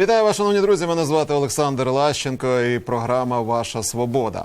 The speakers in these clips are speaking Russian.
Вітаю вас, шановні друзі, мене звати Олександр Лащенко і програма «Ваша свобода».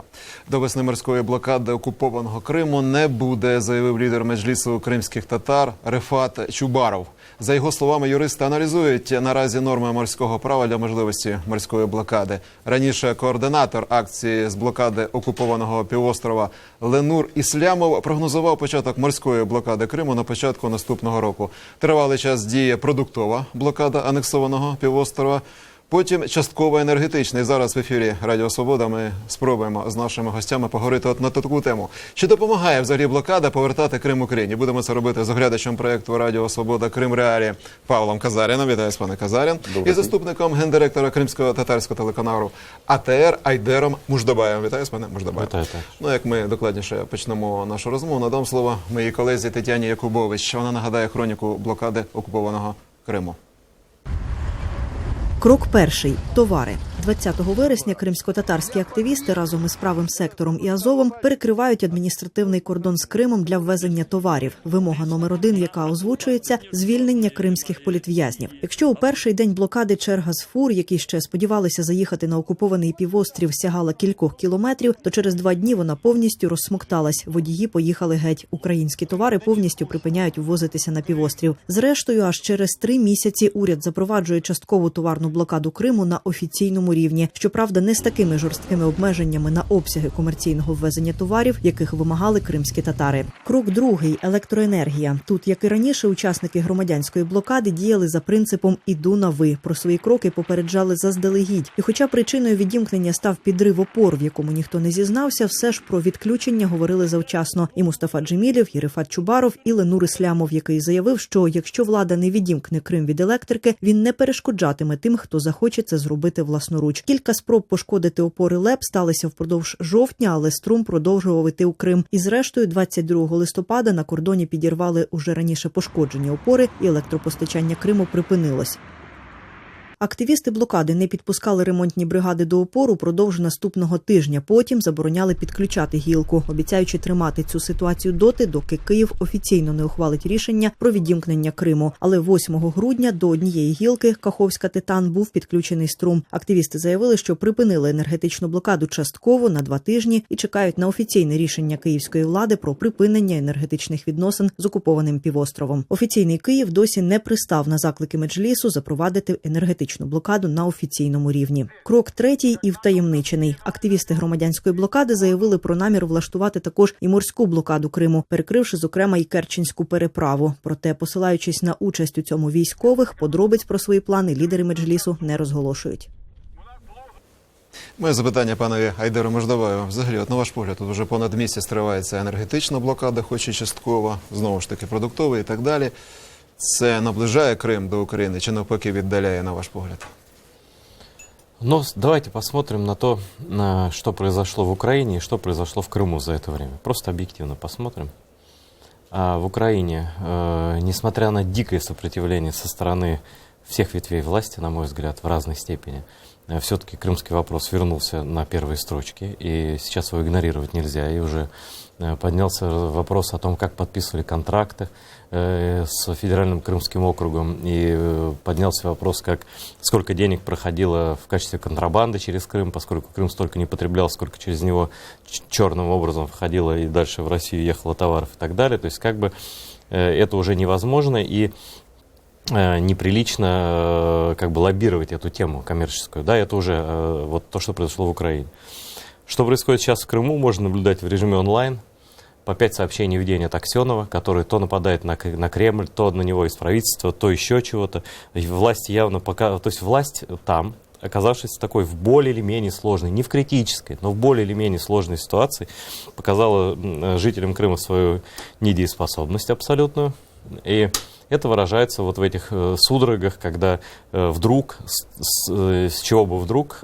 До весни морської блокади окупованого Криму не буде, заявив лідер Меджлісу кримських татар Рефат Чубаров. За його словами, юристи аналізують наразі норми морського права для можливості морської блокади. Раніше координатор акції з блокади окупованого півострова Ленур Іслямов прогнозував початок морської блокади Криму на початку наступного року. Тривалий час діє продуктова блокада анексованого півострова, потім частково енергетичний. Зараз в ефірі Радіо Свобода ми спробуємо з нашими гостями поговорити на таку тему. Чи допомагає взагалі блокада повертати Крим Україні? Будемо це робити з оглядачем проєкту Радіо Свобода Крим Реалі Павлом Казаріном. Вітаю, пане Казарін. І заступником гендиректора кримського татарського телеканалу АТР Айдером Муждабаєм. Вітаю, пане Муждабаєм. Вітаю. Ну, як ми докладніше почнемо нашу розмову, надам слово моїй колезі Тетяні Якубович. Вона нагадає хроніку блокади окупованого Криму. Крок перший – товари. 20 вересня кримсько-татарські активісти разом із правим сектором і Азовом перекривають адміністративний кордон з Кримом для ввезення товарів. Вимога номер 1, яка озвучується – звільнення кримських політв'язнів. Якщо у перший день блокади черга з фур, які ще сподівалися заїхати на окупований півострів, сягала кількох кілометрів, то через 2 дні вона повністю розсмокталась. Водії поїхали геть. Українські товари повністю припиняють ввозитися на півострів. Зрештою, аж через 3 місяці уряд запроваджує часткову товарну блокаду Криму на офіційному рівні. Щоправда, не з такими жорсткими обмеженнями на обсяги комерційного ввезення товарів, яких вимагали кримські татари. Крок другий – електроенергія. Тут, як і раніше, учасники громадянської блокади діяли за принципом «іду на ви». Про свої кроки попереджали заздалегідь. І хоча причиною відімкнення став підрив опор, в якому ніхто не зізнався, все ж про відключення говорили завчасно. І Мустафа Джемілєв, і Рефат Чубаров, і Ленур Іслямов, який заявив, що якщо влада не відімкне Крим від електрики, він не перешкоджатиме тим, хто захоче це зробити власноруч. Кілька спроб пошкодити опори ЛЕП сталися впродовж жовтня, але струм продовжував іти у Крим. І зрештою 22 листопада на кордоні підірвали уже раніше пошкоджені опори, і електропостачання Криму припинилось. Активісти блокади не підпускали ремонтні бригади до опору продовж наступного тижня. Потім забороняли підключати гілку, обіцяючи тримати цю ситуацію доти, доки Київ офіційно не ухвалить рішення про відімкнення Криму. Але 8 грудня до однієї гілки, Каховська Титан, був підключений струм. Активісти заявили, що припинили енергетичну блокаду частково на 2 тижні і чекають на офіційне рішення київської влади про припинення енергетичних відносин з окупованим півостровом. Офіційний Київ досі не пристав на заклики Меджлісу запровадити енергетичну блокаду на офіційному рівні. Крок третій і втаємничений. Активісти громадянської блокади заявили про намір влаштувати також і морську блокаду Криму, перекривши, зокрема, і Керченську переправу. Проте, посилаючись на участь у цьому військових, подробиць про свої плани лідери Меджлісу не розголошують. Моє запитання панові Айдеру Муждабаєву. Взагалі, на ваш погляд, тут вже понад місяць тривається енергетична блокада, хоч і частково, знову ж таки продуктова і так далі. Це наближає Крим до України чи навпаки віддаляє, на ваш погляд? Но давайте посмотрим на то, что произошло в Украине и что произошло в Крыму за это время. Просто объективно посмотрим. В Украине, несмотря на дикое сопротивление со стороны всех ветвей власти, на мой взгляд, в разной степени, все-таки крымский вопрос вернулся на первые строчки, и сейчас его игнорировать нельзя. И уже поднялся вопрос о том, как подписывали контракты с федеральным Крымским округом, и поднялся вопрос, сколько денег проходило в качестве контрабанды через Крым, поскольку Крым столько не потреблял, сколько через него черным образом входило и дальше в Россию ехало товаров и так далее. То есть это уже невозможно, и неприлично лоббировать эту тему коммерческую. Да, это уже вот то, что произошло в Украине. Что происходит сейчас в Крыму, можно наблюдать в режиме онлайн. По 5 сообщений в день от Аксенова, который то нападает на Кремль, то на него из правительства, то еще чего-то. Власть явно то есть власть там, оказавшись такой в более или менее сложной, не в критической, но в более или менее сложной ситуации, показала жителям Крыма свою недееспособность абсолютную. И это выражается вот в этих судорогах, когда вдруг, с чего бы вдруг,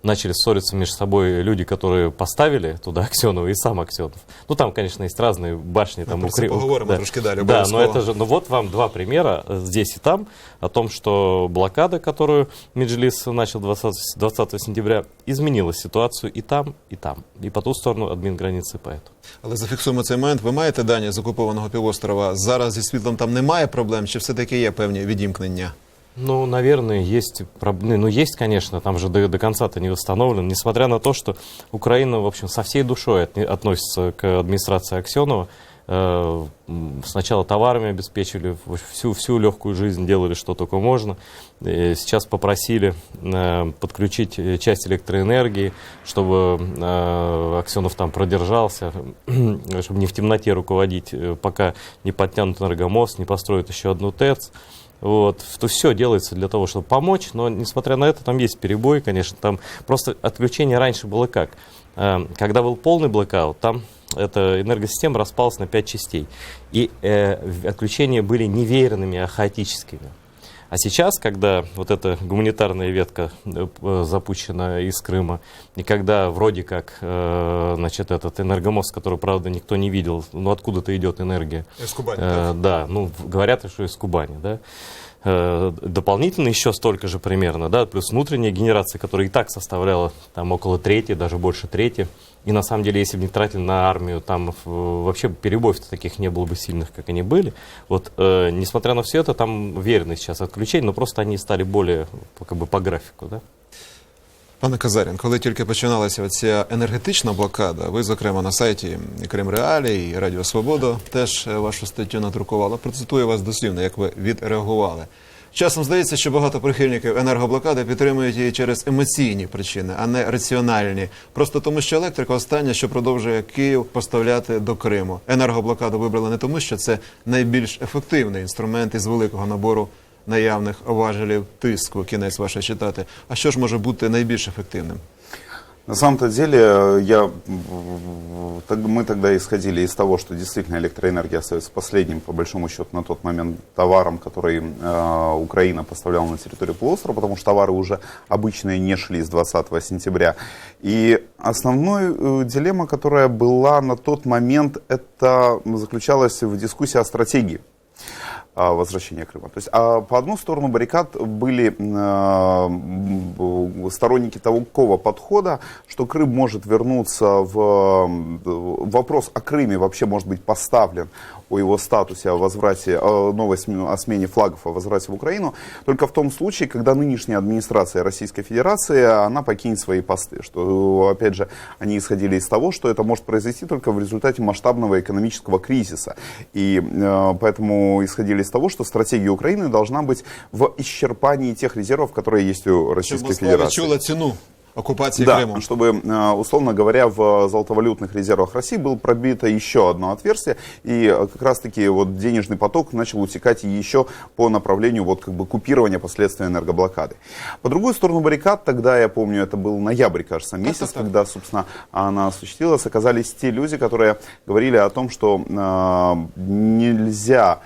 начали ссориться между собой люди, которые поставили туда Аксенова, и сам Аксенов. Ну, там, конечно, есть разные башни. Там поговорим трошки далі. Да, но это же, вот вам 2 примера здесь и там о том, что блокада, которую Меджлис начал 20 сентября, изменила ситуацию и там, и по ту сторону адмінграниці поэтому. Але зафіксуємо цей момент. Ви маєте дані з окупованого півострова? Зараз зі світлом там немає проблем, чи все-таки є певні відімкнення? Ну, наверное, есть проблемы. Ну, есть, конечно, там же до конца-то не восстановлен. Несмотря на то, что Украина, в общем, со всей душой относится к администрации Аксенова. Сначала товарами обеспечили, всю легкую жизнь делали, что только можно. Сейчас попросили подключить часть электроэнергии, чтобы Аксенов там продержался, чтобы не в темноте руководить, пока не подтянут энергомост, не построят еще одну ТЭЦ. Вот, то все делается для того, чтобы помочь, но несмотря на это, там есть перебой, конечно, там просто отключение раньше было как? Когда был полный блэкаут, там эта энергосистема распалась на 5 частей, и отключения были неверными, а хаотическими. А сейчас, когда вот эта гуманитарная ветка запущена из Крыма, и когда вроде как, значит, этот энергомост, который, правда, никто не видел, ну откуда-то идет энергия. Из Кубани, да, ну говорят, что из Кубани, да. Дополнительно еще столько же примерно, да, плюс внутренняя генерация, которая и так составляла там около трети, даже больше трети. И на самом деле, если бы не тратили на армию, там вообще перебоев-то таких не было бы сильных, как они были. Вот, несмотря на все это, там верны сейчас отключения, но просто они стали более как бы по графіку, да? Пане Казарін, коли тільки починалася ця енергетична блокада, ви, зокрема, на сайті і Крим Реалії, і Радіо Свобода теж вашу статтю надрукували. Процитую вас дослівно, як ви відреагували. Часом здається, що багато прихильників енергоблокади підтримують її через емоційні причини, а не раціональні. Просто тому, що електрика остання, що продовжує Київ поставляти до Криму. Енергоблокаду вибрали не тому, що це найбільш ефективний інструмент із великого набору наявних важелів тиску, кінець ваше читати. А що ж може бути найбільш ефективним? На самом-то деле, мы тогда исходили из того, что действительно электроэнергия остается последним, по большому счету, на тот момент товаром, который Украина поставляла на территорию полуострова, потому что товары уже обычные не шли с 20 сентября. И основной дилемма, которая была на тот момент, это заключалась в дискуссии о стратегии возвращения Крыма. То есть, по одну сторону баррикад были сторонники такого подхода, что Крым может вернуться вопрос о Крыме вообще может быть поставлен, о его статусе, о возврате, о смене флагов, о возврате в Украину, только в том случае, когда нынешняя администрация Российской Федерации, она покинет свои посты. Что, опять же, они исходили из того, что это может произойти только в результате масштабного экономического кризиса. И поэтому исходили из того, что стратегия Украины должна быть в исчерпании тех резервов, которые есть у Российской Федерации. Відчула ціну оккупации Крыма. Да, чтобы, условно говоря, в золотовалютных резервах России было пробито еще одно отверстие, и как раз-таки вот денежный поток начал утекать еще по направлению вот как бы купирования последствий энергоблокады. По другую сторону баррикад, тогда, я помню, это был ноябрь, кажется, месяц, когда, собственно, она осуществилась, оказались те люди, которые говорили о том, что нельзя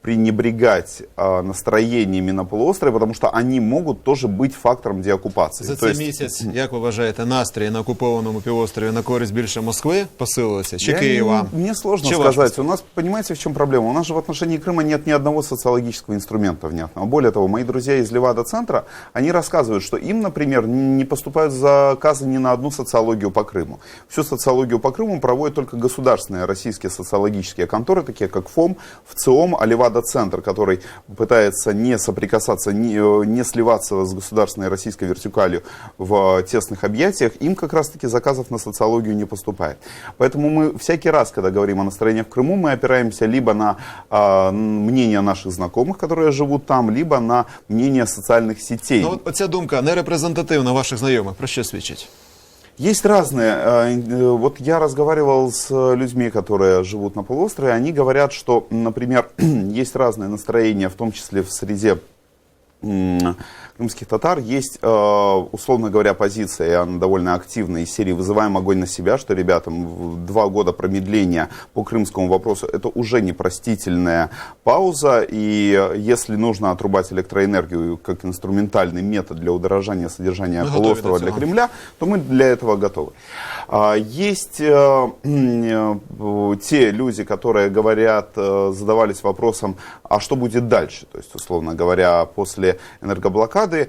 пренебрегать настроениями на полуострове, потому что они могут тоже быть фактором деоккупации. За цей місяць, як ви вважаєте, настрій на окупованому півострові на користь більше Москви посилилися чи Києва? Мне сложно Чи сказать. У нас, понимаете, в чем проблема? У нас же в отношении Крыма нет ни одного социологического инструмента внятного. Более того, мои друзья из Левада-центра, они рассказывают, что им, например, не поступают заказы ни на одну социологию по Крыму. Всю социологию по Крыму проводят только государственные российские социологические конторы, такие как ФОМ, ВЦИОМ, а Левада-центр, который пытается не соприкасаться, не сливаться с государственной российской вертикалью в тесных объятиях, им как раз-таки заказов на социологию не поступает. Поэтому мы всякий раз, когда говорим о настроениях в Крыму, мы опираемся либо на мнение наших знакомых, которые живут там, либо на мнение социальных сетей. Ну, от оця думка не репрезентативна ваших знайомих. Про що свідчить? Есть разные. Вот я разговаривал с людьми, которые живут на полуострове. Они говорят, что, например, есть разные настроения, в том числе в среде крымских татар. Есть, условно говоря, позиция, и она довольно активная, из серии «Вызываем огонь на себя», что ребятам 2 года промедления по крымскому вопросу — это уже непростительная пауза, и если нужно отрубать электроэнергию как инструментальный метод для удорожания содержания полуострова для Кремля, то мы для этого готовы. Есть те люди, которые говорят, задавались вопросом, а что будет дальше? То есть, условно говоря, после энергоблокады блокады,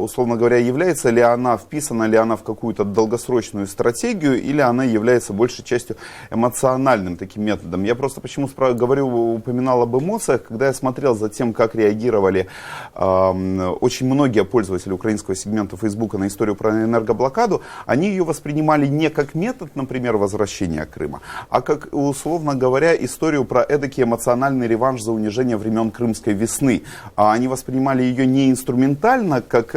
условно говоря, является ли она, вписана ли она в какую-то долгосрочную стратегию, или она является большей частью эмоциональным таким методом. Я просто почему упоминал об эмоциях, когда я смотрел за тем, как реагировали очень многие пользователи украинского сегмента Фейсбука на историю про энергоблокаду, они ее воспринимали не как метод, например, возвращения Крыма, а как, условно говоря, историю про эдакий эмоциональный реванш за унижение времен Крымской весны. Они воспринимали ее не инструментально, как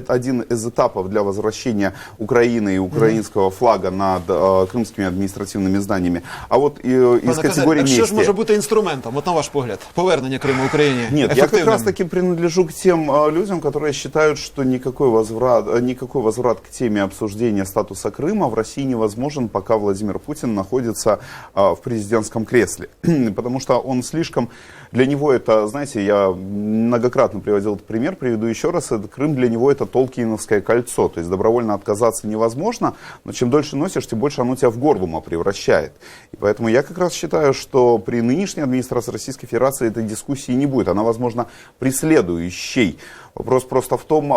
один из этапов для возвращения Украины и украинского флага над крымскими адміністративними зданиями, а от із категорії місті. Що ж може бути інструментом, от на ваш погляд, повернення Криму Україні Нет, я как раз таки принадлежу к тем людям, которые считают, что никакой возврат к теме обсуждения статуса Крыма в России невозможен, пока Владимир Путин находится в президентском кресле. Потому что он слишком, для него это, знаете, я многократно приводил этот пример, приведу еще раз, Крым для него это Толкиновское кольцо, то есть добровольно отказаться невозможно, но чем дольше носишь, тем больше оно тебя в горлума превращает. И поэтому я как раз считаю, что при нынешней администрации Российской Федерации этой дискуссии не будет, она, возможно, при следующей. Вопрос просто в том,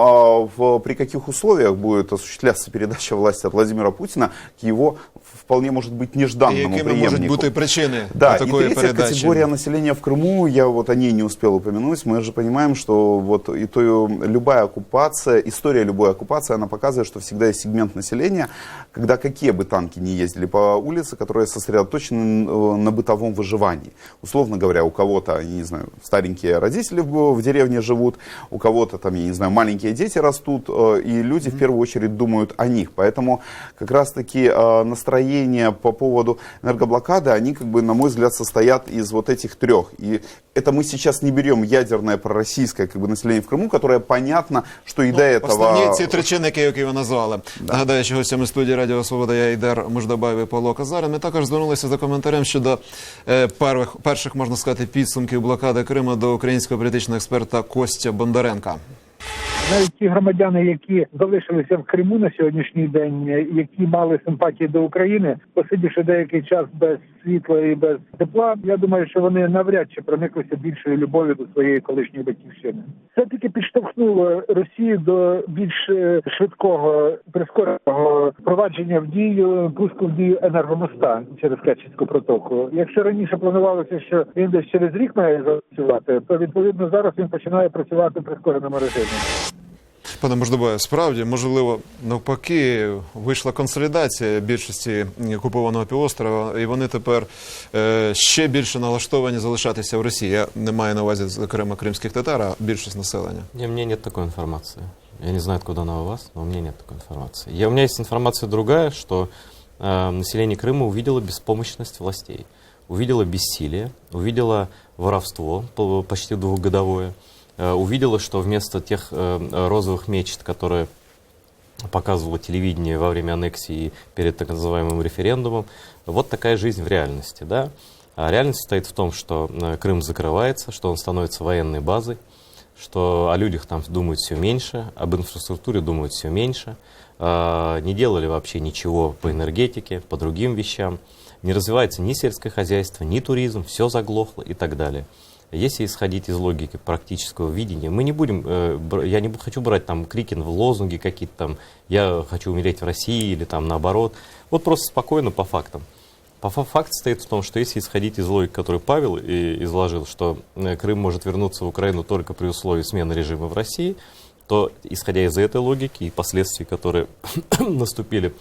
при каких условиях будет осуществляться передача власти от Владимира Путина к его, вполне может быть, нежданному преемнику. Можуть бути причини да, такої и третья передачі? категория населения в Крыму, я вот о ней не успел упомянуть, мы же понимаем, что вот любая оккупация, история любой оккупации, она показывает, что всегда есть сегмент населения, когда какие бы танки ни ездили по улице, которые сосредоточены на бытовом выживании. Условно говоря, у кого-то, не знаю, старенькие родители в деревне живут, у кого-то там, я не знаю, маленькие дети растут, и люди в первую очередь думают о них. Поэтому как раз-таки настроения по поводу энергоблокады, они, как бы, на мой взгляд, состоят из вот этих трех. И это мы сейчас не берем ядерное пророссийское, как бы, население в Крыму, которое понятно, что и до этого... Основні ці три чинники, які ви назвали. Да. Нагадаю, що гостями студії Радіо Свобода я Ейдар Муждабаєв і Павло Казарин. Ми також звернулися за коментарем щодо перших, можна сказати, підсумків блокади Криму до українського політичного експерта Костя Бондаренка. Навіть ті громадяни, які залишилися в Криму на сьогоднішній день, які мали симпатії до України, посидівши деякий час без світла і без тепла, я думаю, що вони навряд чи прониклися більшою любов'ю до своєї колишньої батьківщини. Це таки підштовхнуло Росію до більш швидкого, прискореного впровадження в дію, пуску в дію енергомоста через Керченську протоку. Якщо раніше планувалося, що він десь через рік має запрацювати, то відповідно зараз він починає працювати в прискореному режимі. Пане Муждабаєв, справді, можливо, навпаки, вийшла консолідація більшості окупованого півострова, і вони тепер ще більше налаштовані залишатися в Росії. Я не маю на увазі, зокрема, кримських татар, а більшість населення. У меня нет такой информации. Я не знаю, откуда она у вас, но у меня нет такой информации. У меня есть информация другая, что население Крыма увидело беспомощность властей, увидело бессилие, увидело воровство почти двухгодовое, увидела, что вместо тех розовых мечт, которые показывало телевидение во время аннексии перед так называемым референдумом, вот такая жизнь в реальности. Да? А реальность состоит в том, что Крым закрывается, что он становится военной базой, что о людях там думают все меньше, об инфраструктуре думают все меньше, не делали вообще ничего по энергетике, по другим вещам, не развивается ни сельское хозяйство, ни туризм, все заглохло и так далее. Если исходить из логики практического видения, мы не будем, я не хочу брать там крики, лозунги какие-то там, я хочу умереть в России или там наоборот. Вот просто спокойно по фактам. Факт состоит в том, что если исходить из логики, которую Павел изложил, что Крым может вернуться в Украину только при условии смены режима в России, то, исходя из этой логики и последствий, которые наступили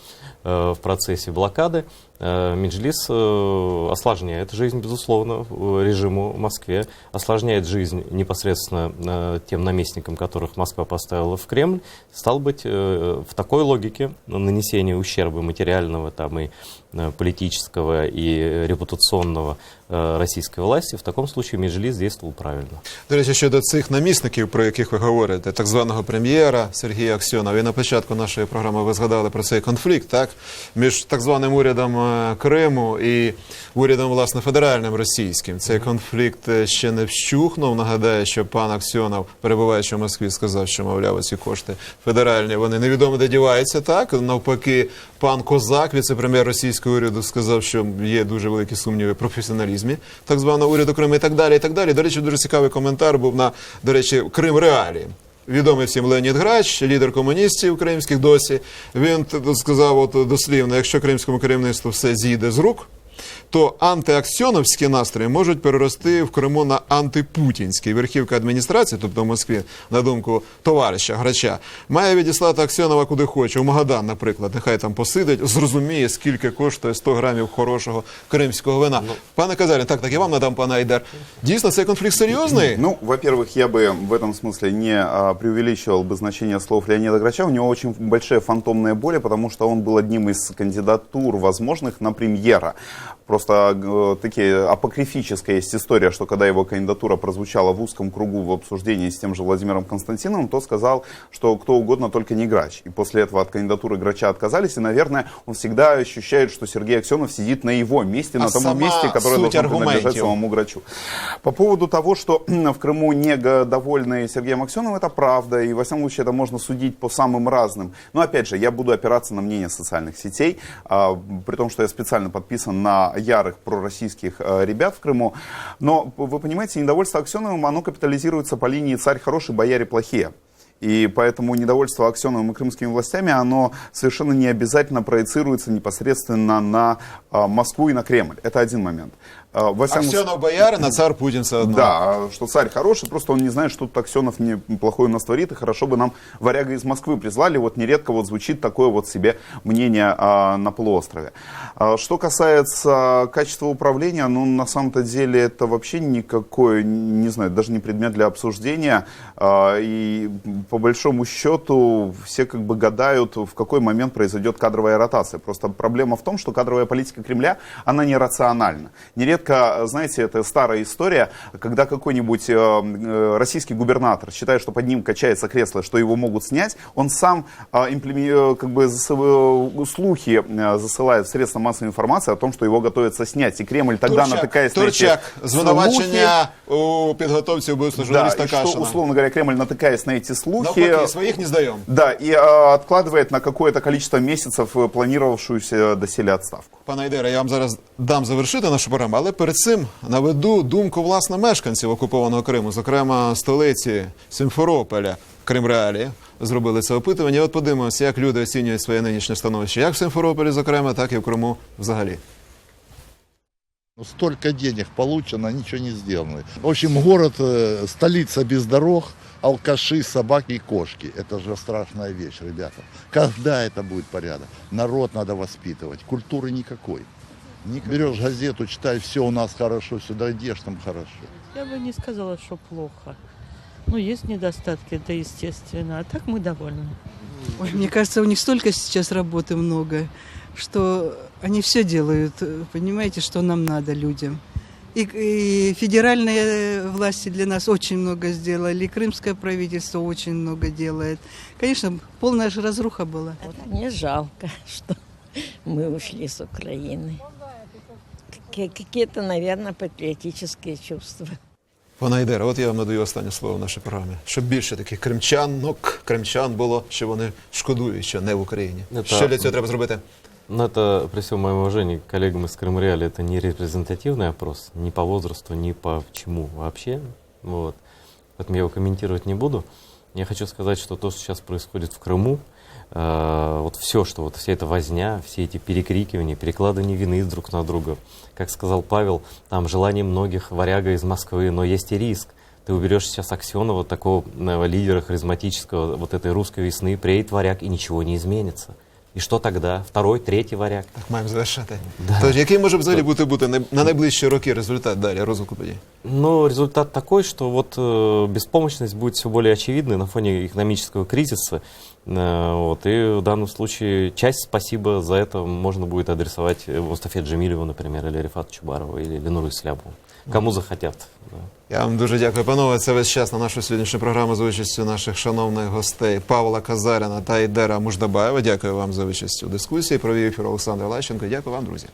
в процессе блокады, Меджлис осложняет жизнь, безусловно, режиму в Москве, осложняет жизнь непосредственно тем наместникам, которых Москва поставила в Кремль. Стало быть, в такой логике нанесения ущерба материального там, и политического и репутационного российской власти, в таком случае Меджлис действовал правильно. До речі, щодо цих намісників, про яких ви говорите, так званого прем'єра Сергія Аксьонова, і на початку нашої програми ви згадали про цей конфлікт, так, між так званим урядом Криму і урядом, власне, федеральним російським. Цей конфлікт ще не вщухнув. Нагадаю, що пан Аксьонов, перебуваючи в Москві, сказав, що, мовляв, ці кошти федеральні, вони невідомо де діваються, так? Навпаки, пан Козак, віце-прем'єр російського уряду, сказав, що є дуже великі сумніви в професіоналізмі так званого уряду Криму і так далі, і так далі. До речі, дуже цікавий коментар був на, до речі, Крим Реалії. відомий всім Леонід Грач, лідер комуністів кримських досі, він сказав от дослівно, якщо кримському керівництву все зійде з рук, то антиаксьоновські настрої можуть перерости в Криму на антипутінські. Верхівка адміністрації, тобто в Москві, на думку товариша Грача, має відіслати Аксьонова куди хоче. У Магадан, наприклад, нехай там посидить, зрозуміє, скільки коштує 100 грамів хорошого кримського вина. Пане Казарін, так, я вам надам, пане Айдар. Дійсно, цей конфлікт серйозний? Ну, во-первых, я бы в этом смысле не преувеличивал бы значение слов Леонида Грача. У него очень большие фантомные боли, потому что он был одним из кандидатур возможных на премьера. Просто такие апокрифическая есть история, что когда его кандидатура прозвучала в узком кругу в обсуждении с тем же Владимиром Константиновым, то сказал, что кто угодно, только не Грач. И после этого от кандидатуры Грача отказались, и, наверное, он всегда ощущает, что Сергей Аксенов сидит на его месте, на том месте, которое должно принадлежать самому Грачу. По поводу того, что в Крыму недовольны Сергеем Аксеновым, это правда, и во всяком случае это можно судить по самым разным. Но опять же, я буду опираться на мнение социальных сетей, при том, что я специально подписан на ярых пророссийских ребят в Крыму. Но, вы понимаете, недовольство Аксеновым, оно капитализируется по линии «царь хороший, бояре плохие». И поэтому недовольство Аксеновым и крымскими властями, оно совершенно не обязательно проецируется непосредственно на Москву и на Кремль. Это один момент. Аксьонов боярин, а царь Путин все одно. Да, что царь хороший, просто он не знает, что тут Аксенов неплохое у нас творит, и хорошо бы нам варяга из Москвы прислали. Вот нередко вот звучит такое вот себе мнение на полуострове. Что касается качества управления, ну, на самом-то деле это вообще никакой, не знаю, даже не предмет для обсуждения. И по большому счету все как бы гадают, в какой момент произойдет кадровая ротация. Просто проблема в том, что кадровая политика Кремля, она нерациональна. Нередко, знаете, это старая история, когда какой-нибудь российский губернатор считает, что под ним качается кресло, что его могут снять, он сам как бы слухи засылает в средства массовой информации о том, что его готовятся снять. И Кремль тогда натыкаясь на эти Турчак, звинувачення у підготовці вбивства журналіста Кашина. Кашина. Условно говоря, Кремль, натыкаясь на эти слухи... Навпаки, своих не сдаем. Да, и откладывает на какое-то количество месяцев планировавшуюся доселе отставку. Пане Айдере, я вам зараз дам завершити нашу програму, але перед цим наведу думку, власне, мешканців окупованого Криму, зокрема столиці Сімферополя, Кримреалії. Зробили це опитування. І от подивимося, як люди оцінюють своє нинішнє становище, як в Сімферополі, зокрема, так і в Криму взагалі. Столько денег получено, ничего не сделано. В общем, город, столица без дорог, алкаши, собаки и кошки. Это же страшная вещь, ребята. Когда это будет порядок? Народ надо воспитывать, культуры никакой. Берешь газету, читай, все у нас хорошо, сюда идешь, там хорошо. Я бы не сказала, что плохо. Ну, есть недостатки, это естественно, а так мы довольны. Ой, мне кажется, у них столько сейчас работы много, что они все делают, понимаете, что нам надо людям. И федеральные власти для нас очень много сделали, и крымское правительство очень много делает. Конечно, полная же разруха была. Мне жалко, что мы ушли с Украины. Какие-то, наверное, патриотические чувства. Пане Айдере, от я вам надаю останнє слово в нашій програмі. Щоб більше таких кримчан було, що вони шкодують, що не в Україні. Що для цього треба зробити? Ну, это, при всем моем уважении к коллегам из Крымреали, это не репрезентативный опрос, ни по возрасту, ни по чему вообще. Вот. Поэтому я его комментировать не буду. Я хочу сказать, что то, что сейчас происходит в Крыму, вот все, что вот вся эта возня, все эти перекрикивания, перекладывание вины друг на друга, как сказал Павел, там желание многих варяга из Москвы, но есть и риск. Ты уберешь сейчас Аксенова, такого лидера харизматического вот этой русской весны, приедет варяг, и ничего не изменится. І що тоді? Второй, третій варіант. Так, маємо завершити. Да. Тож, який може взагалі бути на найближчі роки результат далі розвитку подій? Ну, результат такой, что вот беспомощность будет все более очевидной на фоне экономического кризиса. Вот, и в данном случае часть спасибо за это можно будет адресовать Мустафе Джемилеву, например, или Рифату Чубарову, или Ленуру Ислямову. Кому захотят. Да. Я вам дуже дякую, панове. Це весь час на нашу сьогоднішню програму з участю наших шановних гостей Павла Казаріна та Айдера Муждабаєва. Дякую вам за участь у дискусії. Провів ефір Олександр Лащенко. Дякую вам, друзі.